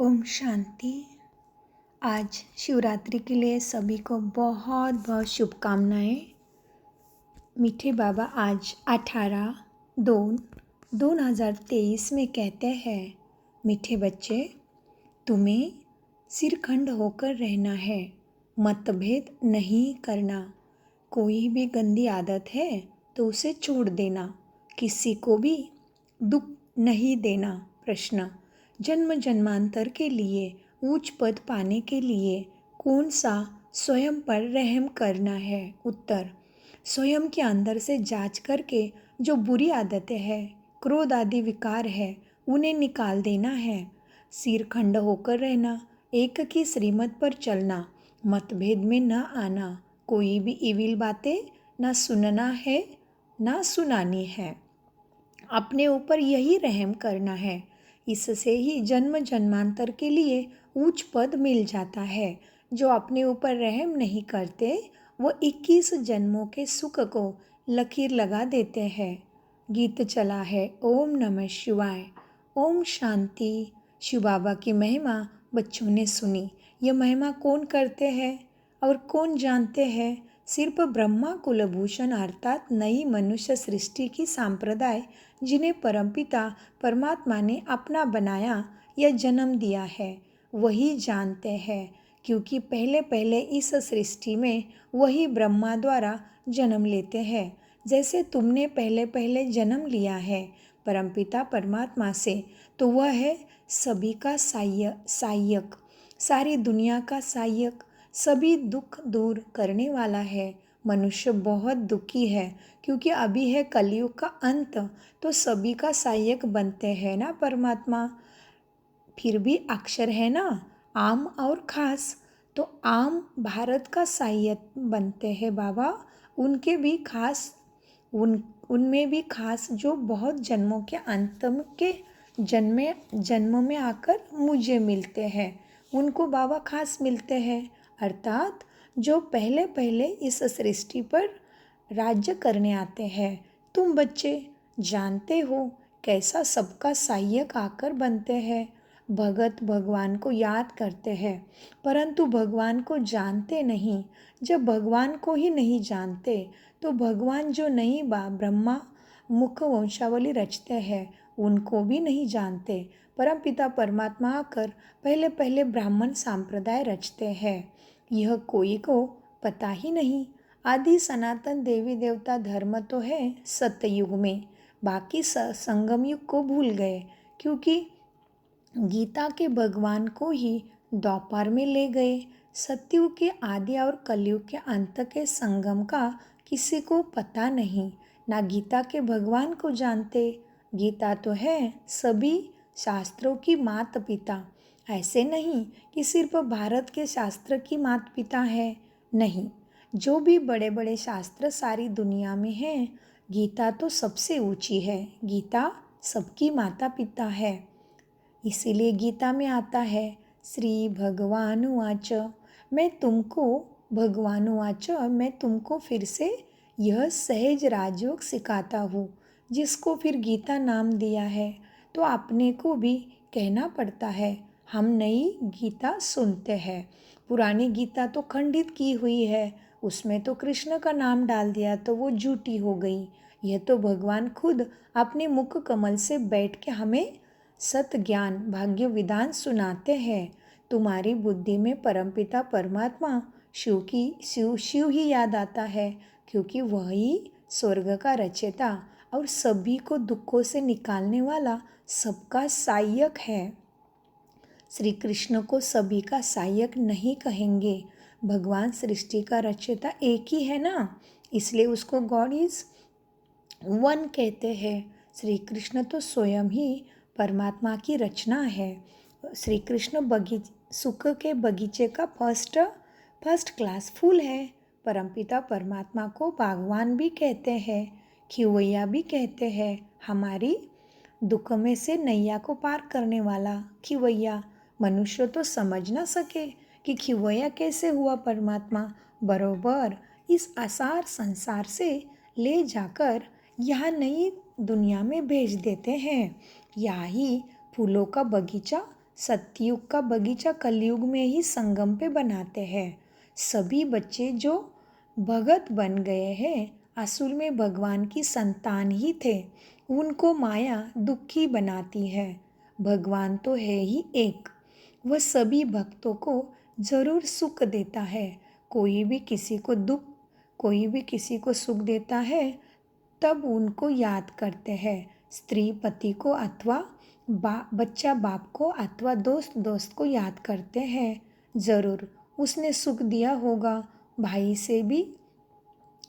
ओम शांति। आज शिवरात्रि के लिए सभी को बहुत बहुत शुभकामनाएं। मीठे बाबा आज 18/2/2023 में कहते हैं, मीठे बच्चे, तुम्हें सिरखंड होकर रहना है, मतभेद नहीं करना। कोई भी गंदी आदत है तो उसे छोड़ देना, किसी को भी दुख नहीं देना। प्रश्न: जन्म जन्मांतर के लिए उच्च पद पाने के लिए कौन सा स्वयं पर रहम करना है? उत्तर: स्वयं के अंदर से जांच करके जो बुरी आदतें हैं, क्रोध आदि विकार है, उन्हें निकाल देना है। सिर खंड होकर रहना, एक की श्रीमत पर चलना, मतभेद में न आना, कोई भी इविल बातें न सुनना है न सुनानी है। अपने ऊपर यही रहम करना है। इससे ही जन्म जन्मांतर के लिए उच्च पद मिल जाता है। जो अपने ऊपर रहम नहीं करते वो 21 जन्मों के सुख को लकीर लगा देते हैं। गीत चला है, ओम नमः शिवाय, ओम शांति। शिव बाबा की महिमा बच्चों ने सुनी। यह महिमा कौन करते हैं और कौन जानते हैं? सिर्फ ब्रह्मा कुलभूषण अर्थात नई मनुष्य सृष्टि की संप्रदाय, जिन्हें परमपिता परमात्मा ने अपना बनाया या जन्म दिया है, वही जानते हैं। क्योंकि पहले पहले इस सृष्टि में वही ब्रह्मा द्वारा जन्म लेते हैं। जैसे तुमने पहले पहले जन्म लिया है परमपिता परमात्मा से, तो वह है सभी का सहायक, सारी दुनिया का सहायक, सभी दुख दूर करने वाला है। मनुष्य बहुत दुखी है क्योंकि अभी है कलयुग का अंत, तो सभी का सहायक बनते हैं ना परमात्मा। फिर भी अक्षर है ना, आम और खास, तो आम भारत का सहायक बनते हैं बाबा। उनके भी खास, उनमें भी खास जो बहुत जन्मों के अंत के जन्म में आकर मुझे मिलते हैं, उनको बाबा खास मिलते हैं। अर्थात जो पहले पहले इस सृष्टि पर राज्य करने आते हैं। तुम बच्चे जानते हो कैसा सबका सहायक आकर बनते हैं। भगत भगवान को याद करते हैं परंतु भगवान को जानते नहीं। जब भगवान को ही नहीं जानते तो भगवान जो नई ब्रह्मा मुख वंशावली रचते हैं उनको भी नहीं जानते। परमपिता परमात्मा आकर पहले पहले ब्राह्मण संप्रदाय रचते हैं। यह कोई को पता ही नहीं। आदि सनातन देवी देवता धर्म तो है सतयुग में, बाकी संगम युग को भूल गए, क्योंकि गीता के भगवान को ही द्वापर में ले गए। सतयुग के आदि और कलयुग के अंत के संगम का किसी को पता नहीं, ना गीता के भगवान को जानते। गीता तो है सभी शास्त्रों की माता पिता। ऐसे नहीं कि सिर्फ भारत के शास्त्र की माता पिता है, नहीं, जो भी बड़े बड़े शास्त्र सारी दुनिया में हैं, गीता तो सबसे ऊंची है। गीता सबकी माता पिता है। इसीलिए गीता में आता है, श्री भगवान वाच, मैं तुमको फिर से यह सहज राजयोग सिखाता हूँ। जिसको फिर गीता नाम दिया है तो अपने को भी कहना पड़ता है। हम नई गीता सुनते हैं, पुरानी गीता तो खंडित की हुई है, उसमें तो कृष्ण का नाम डाल दिया तो वो झूठी हो गई। यह तो भगवान खुद अपने मुख कमल से बैठ के हमें सत ज्ञान भाग्य विधान सुनाते हैं। तुम्हारी बुद्धि में परमपिता परमात्मा शिव ही याद आता है, क्योंकि वही स्वर्ग का रचयिता और सभी को दुखों से निकालने वाला सबका सहायक है। श्री कृष्ण को सभी का सहायक नहीं कहेंगे। भगवान सृष्टि का रचयिता एक ही है ना, इसलिए उसको गॉड इज वन कहते हैं। श्री कृष्ण तो स्वयं ही परमात्मा की रचना है। श्री कृष्ण सुख के बगीचे का फर्स्ट क्लास फूल है। परमपिता परमात्मा को भगवान भी कहते हैं, खिवैया भी कहते हैं। हमारी दुख में से नैया को पार करने वाला खिवैया। मनुष्य तो समझ ना सके कि खिवैया कैसे हुआ परमात्मा। बरोबर इस आसार संसार से ले जाकर यहाँ नई दुनिया में भेज देते हैं। यहाँ ही फूलों का बगीचा सतयुग का बगीचा कलयुग में ही संगम पे बनाते हैं। सभी बच्चे जो भगत बन गए हैं असल में भगवान की संतान ही थे। उनको माया दुखी बनाती है। भगवान तो है ही एक। वह सभी भक्तों को जरूर सुख देता है। कोई भी किसी को दुख, कोई भी किसी को सुख देता है तब उनको याद करते हैं। स्त्री पति को अथवा बच्चा बाप को अथवा दोस्त दोस्त को याद करते हैं। ज़रूर उसने सुख दिया होगा। भाई से भी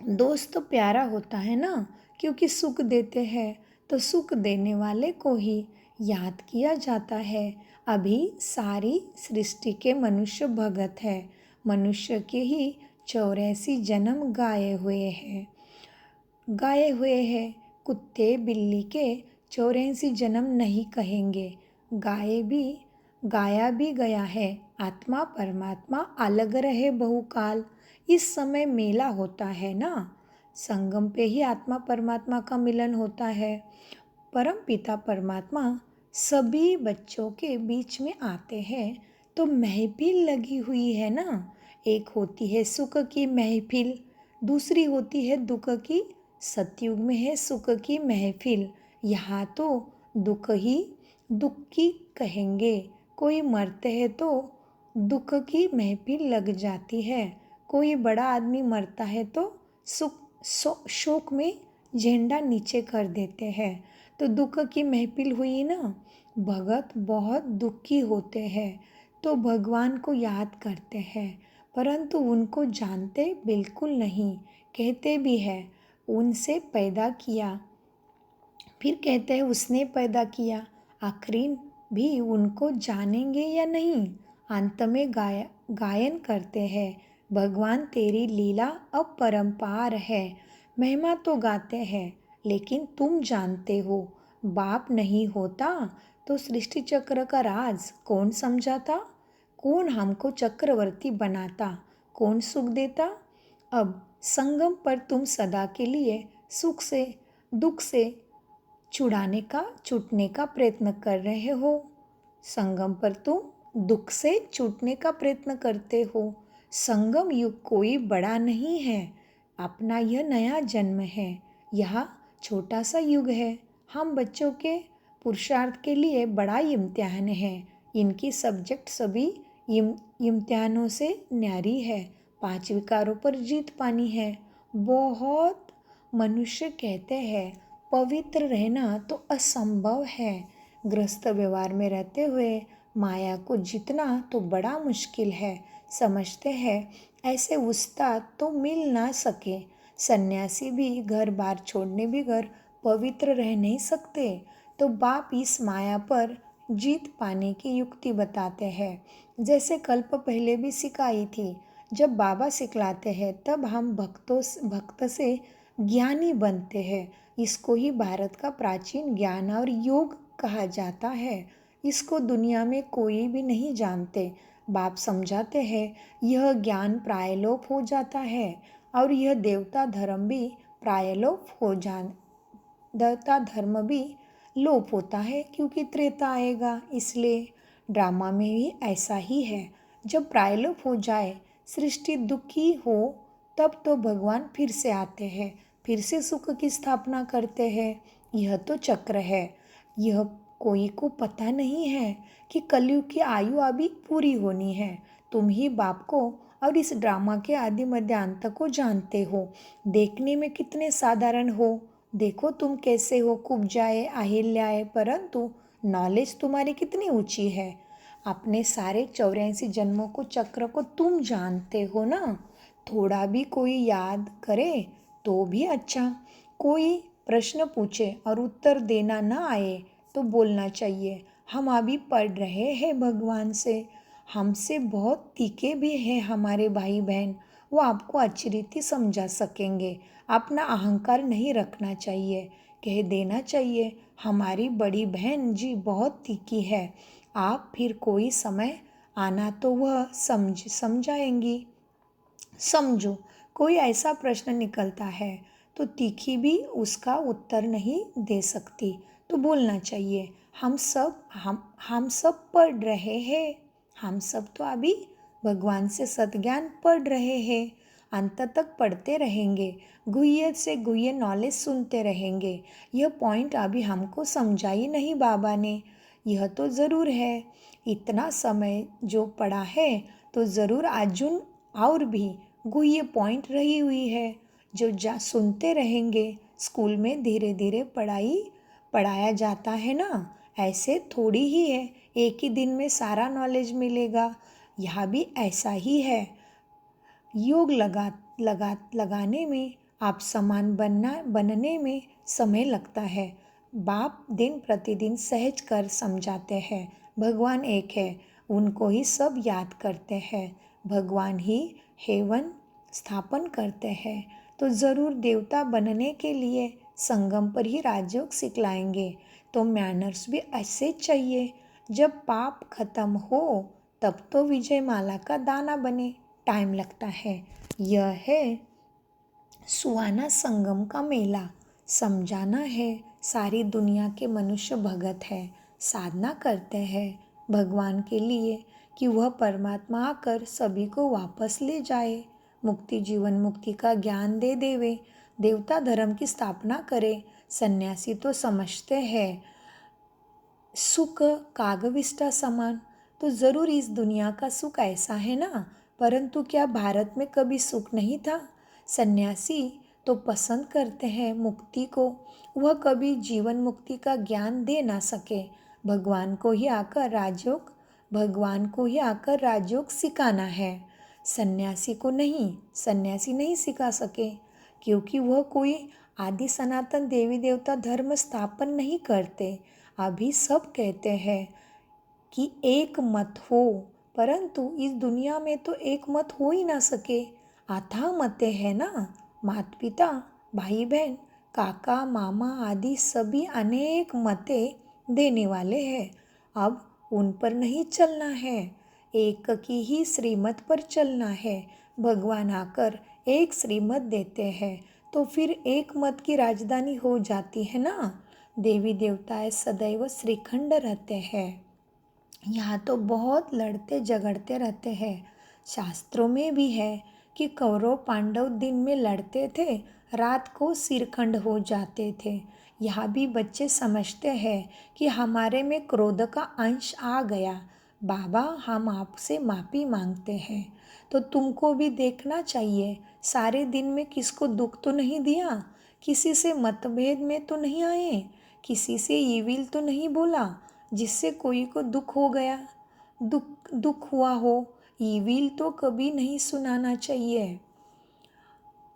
दोस्त तो प्यारा होता है ना, क्योंकि सुख देते हैं तो सुख देने वाले को ही याद किया जाता है। अभी सारी सृष्टि के मनुष्य भगत है। मनुष्य के ही 84 जन्म गाए हुए हैं। कुत्ते बिल्ली के 84 जन्म नहीं कहेंगे। गाया भी गया है। आत्मा परमात्मा अलग रहे बहुकाल। इस समय मेला होता है ना, संगम पे ही आत्मा परमात्मा का मिलन होता है। परम पिता परमात्मा सभी बच्चों के बीच में आते हैं तो महफिल लगी हुई है ना। एक होती है सुख की महफिल, दूसरी होती है दुख की। सतयुग में है सुख की महफिल। यहाँ तो दुख की कहेंगे। कोई मरते हैं तो दुख की महफिल लग जाती है। कोई बड़ा आदमी मरता है तो शोक में झंडा नीचे कर देते हैं। तो दुख की महफिल हुई ना। भगत बहुत दुखी होते हैं तो भगवान को याद करते हैं, परंतु उनको जानते बिल्कुल नहीं। कहते भी है उनसे पैदा किया, फिर कहते हैं उसने पैदा किया। आखिरी भी उनको जानेंगे या नहीं। अंत में गायन करते हैं, भगवान तेरी लीला अपरंपार है। महिमा तो गाते हैं लेकिन तुम जानते हो, बाप नहीं होता तो सृष्टि चक्र का राज कौन समझाता। कौन हमको चक्रवर्ती बनाता, कौन सुख देता। अब संगम पर तुम सदा के लिए सुख से दुख से छूटने का प्रयत्न कर रहे हो। संगम पर तुम दुख से छूटने का प्रयत्न करते हो। संगम युग कोई बड़ा नहीं है, अपना यह नया जन्म है। यह छोटा सा युग है। हम बच्चों के पुरुषार्थ के लिए बड़ा इम्तिहान है। इनकी सब्जेक्ट सभी इम्तिहानों से न्यारी है। 5 विकारों पर जीत पानी है। बहुत मनुष्य कहते हैं पवित्र रहना तो असंभव है। गृहस्थ व्यवहार में रहते हुए माया को जीतना तो बड़ा मुश्किल है। समझते हैं ऐसे उस्ताद तो मिल ना सके। सन्यासी भी घर बार छोड़ने बगैर पवित्र रह नहीं सकते। तो बाप इस माया पर जीत पाने की युक्ति बताते हैं, जैसे कल्प पहले भी सिखाई थी। जब बाबा सिखलाते हैं तब हम भक्त से ज्ञानी बनते हैं। इसको ही भारत का प्राचीन ज्ञान और योग कहा जाता है। इसको दुनिया में कोई भी नहीं जानते। बाप समझाते हैं यह ज्ञान प्रायलोप हो जाता है और यह देवता धर्म भी लोप होता है, क्योंकि त्रेता आएगा। इसलिए ड्रामा में भी ऐसा ही है। जब प्रायलोप हो जाए, सृष्टि दुखी हो, तब तो भगवान फिर से आते हैं, फिर से सुख की स्थापना करते हैं। यह तो चक्र है। यह कोई को पता नहीं है कि कलयुग की आयु अभी पूरी होनी है। तुम ही बाप को और इस ड्रामा के आदि मध्य अंत को जानते हो। देखने में कितने साधारण हो, देखो तुम कैसे हो कुब्जाए अहिल्याए, परंतु नॉलेज तुम्हारी कितनी ऊंची है। अपने सारे 84 जन्मों को चक्र को तुम जानते हो ना। थोड़ा भी कोई याद करे तो भी अच्छा। कोई प्रश्न पूछे और उत्तर देना ना आए तो बोलना चाहिए हम अभी पढ़ रहे हैं भगवान से। हमसे बहुत तीखे भी हैं हमारे भाई बहन, वो आपको अच्छी रीति समझा सकेंगे। अपना अहंकार नहीं रखना चाहिए। कह देना चाहिए हमारी बड़ी बहन जी बहुत तीखी है, आप फिर कोई समय आना तो वह समझाएंगी। समझो कोई ऐसा प्रश्न निकलता है तो तीखी भी उसका उत्तर नहीं दे सकती, तो बोलना चाहिए हम सब पढ़ रहे हैं। हम सब तो अभी भगवान से सतज्ञान पढ़ रहे हैं, अंत तक पढ़ते रहेंगे, गुह्य से गुह्य नॉलेज सुनते रहेंगे। यह पॉइंट अभी हमको समझाई नहीं बाबा ने। यह तो ज़रूर है, इतना समय जो पढ़ा है तो ज़रूर अर्जुन और भी गुह्य पॉइंट रही हुई है जो सुनते रहेंगे। स्कूल में धीरे धीरे पढ़ाया जाता है ना, ऐसे थोड़ी ही है एक ही दिन में सारा नॉलेज मिलेगा। यह भी ऐसा ही है। योग लगाने में आप समान बनने में समय लगता है। बाप दिन प्रतिदिन सहज कर समझाते हैं। भगवान एक है, उनको ही सब याद करते हैं। भगवान ही हेवन स्थापन करते हैं। तो ज़रूर देवता बनने के लिए संगम पर ही राजयोग सिखलाएंगे। तो मैनर्स भी ऐसे चाहिए। जब पाप खत्म हो तब तो विजय माला का दाना बने, टाइम लगता है। यह है सुहाना संगम का मेला। समझाना है सारी दुनिया के मनुष्य भगत है, साधना करते हैं भगवान के लिए कि वह परमात्मा आकर सभी को वापस ले जाए, मुक्ति जीवन मुक्ति का ज्ञान दे देवे, देवता धर्म की स्थापना करे। सन्यासी तो समझते हैं सुख कागविष्टा समान। तो ज़रूर इस दुनिया का सुख ऐसा है ना, परंतु क्या भारत में कभी सुख नहीं था? सन्यासी तो पसंद करते हैं मुक्ति को, वह कभी जीवन मुक्ति का ज्ञान दे ना सके। भगवान को ही आकर राजयोग सिखाना है, सन्यासी नहीं सिखा सके, क्योंकि वह कोई आदि सनातन देवी देवता धर्म स्थापन नहीं करते। अभी सब कहते हैं कि एक मत हो, परंतु इस दुनिया में तो एक मत हो ही ना सके। अथाह मतें है ना, माता पिता भाई बहन काका मामा आदि सभी अनेक मतें देने वाले हैं। अब उन पर नहीं चलना है, एक की ही श्रीमत पर चलना है। भगवान आकर एक श्रीमत देते हैं तो फिर एक मत की राजधानी हो जाती है ना। देवी देवताएं सदैव श्रीखंड रहते हैं। यहाँ तो बहुत लड़ते झगड़ते रहते हैं। शास्त्रों में भी है कि कौरव पांडव दिन में लड़ते थे, रात को सिरखंड हो जाते थे। यहाँ भी बच्चे समझते हैं कि हमारे में क्रोध का अंश आ गया, बाबा हम आपसे माफ़ी मांगते हैं। तो तुमको भी देखना चाहिए, सारे दिन में किसको दुख तो नहीं दिया, किसी से मतभेद में तो नहीं आए, किसी से ईविल तो नहीं बोला जिससे कोई को दुख हो गया, दुख हुआ हो। ईविल तो कभी नहीं सुनाना चाहिए।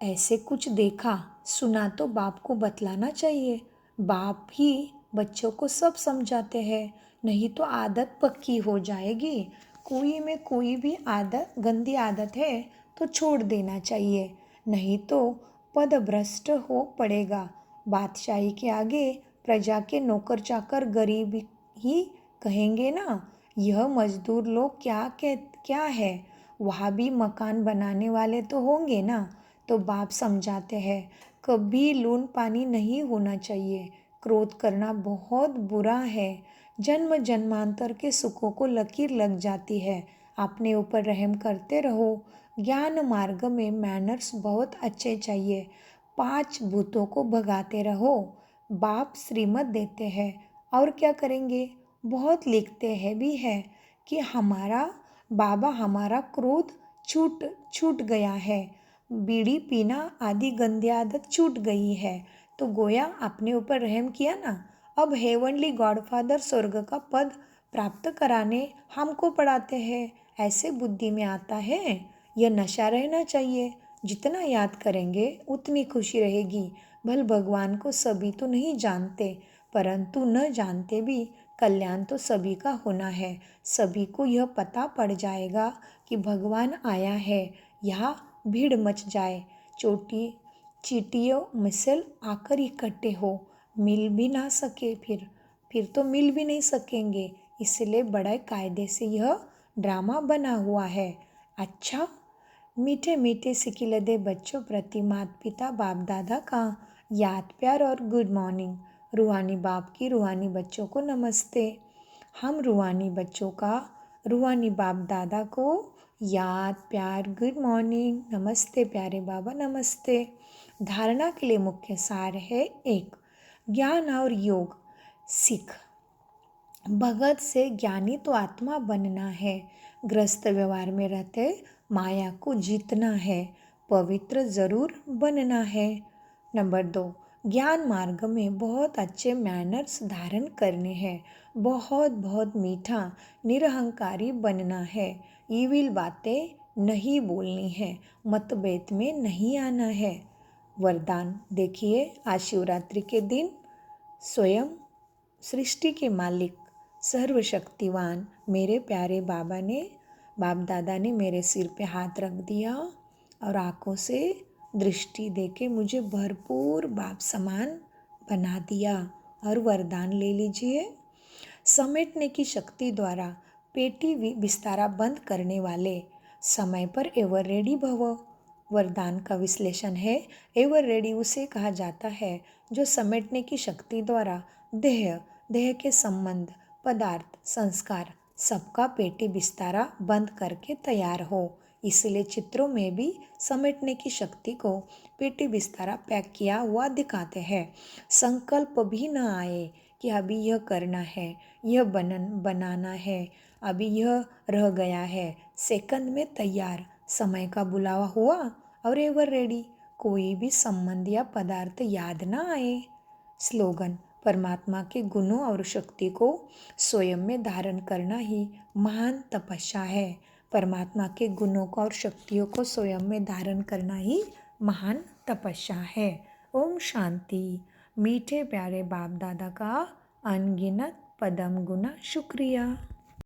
ऐसे कुछ देखा सुना तो बाप को बतलाना चाहिए। बाप ही बच्चों को सब समझाते हैं, नहीं तो आदत पक्की हो जाएगी। कोई में कोई भी आदत गंदी आदत है तो छोड़ देना चाहिए, नहीं तो पदभ्रष्ट हो पड़ेगा। बादशाही के आगे प्रजा के नौकर चाकर गरीब ही कहेंगे ना, यह मजदूर लोग क्या है। वहाँ भी मकान बनाने वाले तो होंगे ना। तो बाप समझाते हैं कभी लून पानी नहीं होना चाहिए, क्रोध करना बहुत बुरा है, जन्म जन्मांतर के सुखों को लकीर लग जाती है। अपने ऊपर रहम करते रहो। ज्ञान मार्ग में मैनर्स बहुत अच्छे चाहिए। 5 भूतों को भगाते रहो। बाप श्रीमत देते हैं और क्या करेंगे, बहुत लिखते हैं भी है कि हमारा क्रोध छूट गया है, बीड़ी पीना आदि गंदी आदत छूट गई है। तो गोया अपने ऊपर रहम किया ना। अब हेवनली गॉडफादर स्वर्ग का पद प्राप्त कराने हमको पढ़ाते हैं, ऐसे बुद्धि में आता है। यह नशा रहना चाहिए, जितना याद करेंगे उतनी खुशी रहेगी। भल भगवान को सभी तो नहीं जानते, परंतु न जानते भी कल्याण तो सभी का होना है। सभी को यह पता पड़ जाएगा कि भगवान आया है, यहाँ भीड़ मच जाए, चीटियों मिसल आकर इकट्ठे हो, मिल भी ना सके, फिर तो मिल भी नहीं सकेंगे। इसलिए बड़े कायदे से यह ड्रामा बना हुआ है। अच्छा, मीठे मीठे सिकिलदे बच्चों प्रति माता पिता बाप दादा का याद प्यार और गुड मॉर्निंग। रूहानी बाप की रूहानी बच्चों को नमस्ते। हम रूहानी बच्चों का रूहानी बाप दादा को याद, प्यार, गुड मॉर्निंग, नमस्ते प्यारे बाबा, नमस्ते। धारणा के लिए मुख्य सार है, 1, ज्ञान और योग सीख। भगत से ज्ञानी तो आत्मा बनना है, ग्रस्त व्यवहार में रहते माया को जीतना है, पवित्र जरूर बनना है। नंबर 2, ज्ञान मार्ग में बहुत अच्छे मैनर्स धारण करने हैं, बहुत बहुत मीठा निरहंकारी बनना है, ईविल बातें नहीं बोलनी है, मतभेद में नहीं आना है। वरदान देखिए, आज शिवरात्रि के दिन स्वयं सृष्टि के मालिक सर्वशक्तिवान मेरे प्यारे बाप दादा ने मेरे सिर पे हाथ रख दिया और आँखों से दृष्टि देके मुझे भरपूर बाप समान बना दिया। और वरदान ले लीजिए, समेटने की शक्ति द्वारा पेटी बिस्तारा बंद करने वाले, समय पर एवर रेडी भव। वरदान का विश्लेषण है, एवर रेडी उसे कहा जाता है जो समेटने की शक्ति द्वारा देह के संबंध, पदार्थ, संस्कार सबका पेटी बिस्तारा बंद करके तैयार हो। इसलिए चित्रों में भी समेटने की शक्ति को पेटी बिस्तारा पैक किया हुआ दिखाते हैं। संकल्प भी न आए कि अभी यह करना है, यह बनाना है, अभी यह रह गया है, सेकंड में तैयार, समय का बुलावा हुआ और एवर रेडी, कोई भी संबंध या पदार्थ याद ना आए। स्लोगन, परमात्मा के गुणों और शक्ति को स्वयं में धारण करना ही महान तपस्या है। परमात्मा के गुणों को और शक्तियों को स्वयं में धारण करना ही महान तपस्या है। ओम शांति। मीठे प्यारे बाप दादा का अनगिनत पदम गुना शुक्रिया।